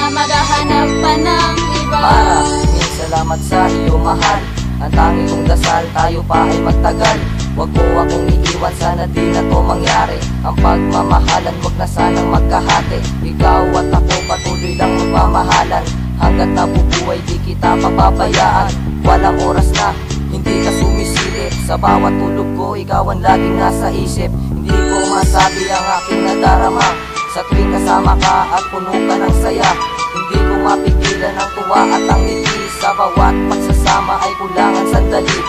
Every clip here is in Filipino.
na maghahanap pa ng iba. Maraming salamat sa iyo mahal, ang tanging kong dasal tayo pa ay magtagal. Huwag mo akong iiwan, sana di na to mangyari. Ang pagmamahalan wag na sanang magkahati. Ikaw at ako patuloy lang magmamahalan, hanggat nabubuhay di kita papabayaan. Walang oras na hindi ka sumisilip, sa bawat tulog ko ikaw ang laging nasa isip. Hindi ko masabi ang aking nadarama sa tuwing kasama ka at puno ka ng saya. Hindi ko mapigilan ang tuwa at ang ngiti, sa bawat pagsasama ay kulangan sandali.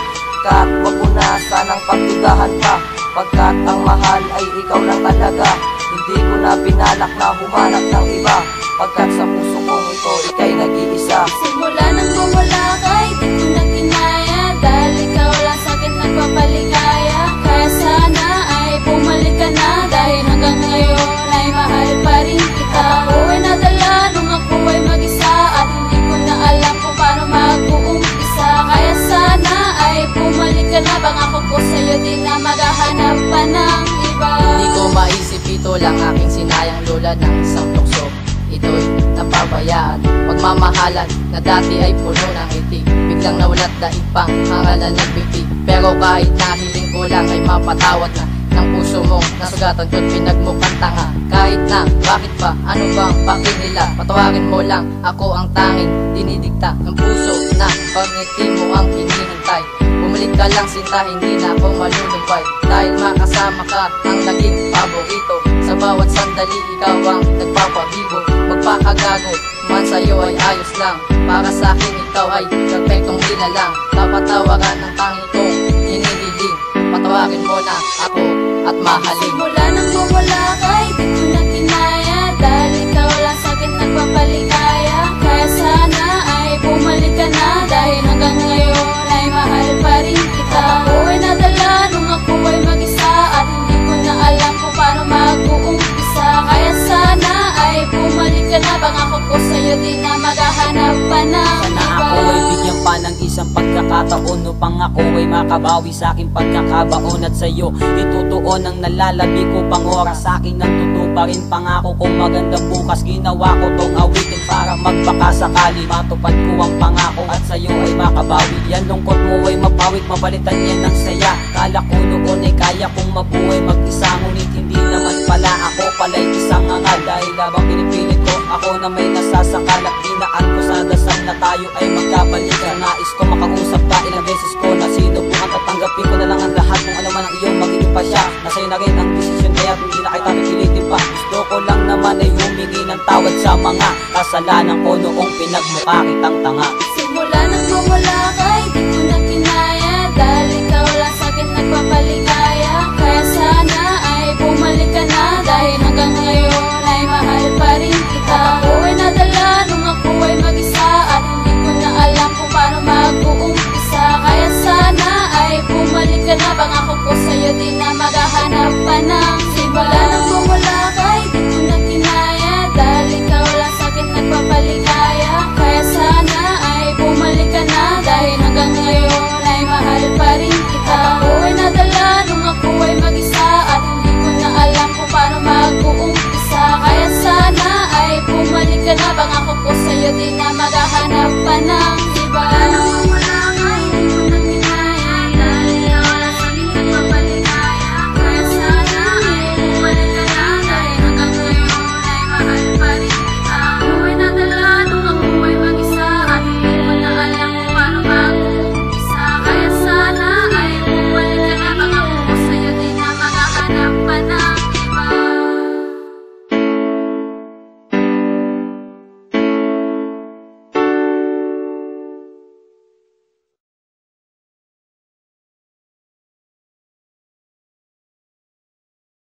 Kat wag mo na sanang pagdudahan pa, pagkat ang mahal ay ikaw lang talaga. Hindi ko na binalak na humanap ng iba, pagkat sa puso kong ito ika'y nag-iisa. Simula nang mawala ka, di ko na kinaya, dahil ikaw lang sa'kin nagpapaligaya. Kaya sana ay bumalik ka na, dahil hanggang ngayon ay mahal pa rin kita. Ako ay nadala nung ako ay mag-isa, at hindi ko na alam kung paano mag-uumpisa. Kaya sana ay bumalik ka na, pangako ko sa'yo din na maghahanap pa ng iba. Hindi ko maisip ito lang aking sinayang lola ng isang tukso. Ito'y napabayaan, pagmamahalan na dati ay puno ng itik. Biglang nawalat daig pang hangalan nagbigti. Pero kahit nahiling ko lang ay mapatawad na ng puso mong nasugatan ko't pinagmukhang tanga. Kahit na bakit ba, ano bang bakit nila, patawarin mo lang ako ang tanging dinidikta ng puso na pangiti mo ang hinihintay. Bumalik ka lang sinta, hindi na ako malulumpay, dahil makasama ka ang naging paborito. Sa bawat sandali ikaw ang nagpapabigo, magpakagago man sa'yo ay ayos lang. Para sa'kin ikaw ay perfectong nilalang, kapatawaran ng tanging kong hinihiling. Patawarin mo na ako at mahalin. Simula nang mawala ka, di ko na kinaya, dahil ikaw lang sa'kin nagpapaligaya. Kaya sana ay bumalik ka na, dahil hanggang ngayon ay mahal pa rin kita. Ako ay nadala nung ako ay mag-isa, at hindi ko na alam kung paano mag-uumpisa. Kaya sana ay bumalik ka na, pangako ko sa'yo din na maghahanap pa ng sana iba. ako ay bigyan pa ng isang pagkakataon upang ako ay makabawi sa aking pagkakabaon. At sa'yo itutuon ang nalalabi ko pang oras, sa aking nagtuto pa rin pangako kong magandang bukas. Ginawa ko tong awitin para magbaka sakali matupad ko ang pangako, at sa'yo ay makabawi. Yan lungkot mo ay mapawit, mabalitan yan ng saya. Kala ko noon ay kaya kong mabuhay mag-isa, ngunit hindi naman pala. Ako pala'y isang angal, dahil habang pinipilit ko ako na may nasasakal, at dinaan ko sa dasal na tayo ay magkabalikan. Nais ko makausap ka, ilang beses ko na sinubukan, tatanggapin ko na lang ang lahat kung ano man ang iyong magiging pasya. Nasa'yo na rin ang desisyon, kaya hindi na kita pipilitin pa. Gusto ko lang naman ay humingi ng tawad sa mga kasalanan ko noong pinagmukha kitang tanga. Simula nang mawala ka, di ko na kinaya, dahil ikaw lang sa'kin nagpapaligaya. Kaya sana ay bumalik ka na, dahil hanggang ngayon ay mahal pa rin kita. Ako ay nadala nung ako ay mag-isa, at hindi ko na alam kung paano mag-uumpisa. Kaya sana ay bumalik ka na, pangako ko sa'yo din na maghahanap pa ng simula nang mawala ka, di ko na kinaya, dahil ikaw lang sa'kin nagpapaligaya. Kaya sana ay bumalik ka na, dahil hanggang ngayon ay mahal pa rin kita. Ako ay nadala nung ako ay mag-isa, at hindi ko na alam kung paano mag-uumpisa. Kaya sana ay bumalik ka na, pangako ko sa'yo din na maghahanap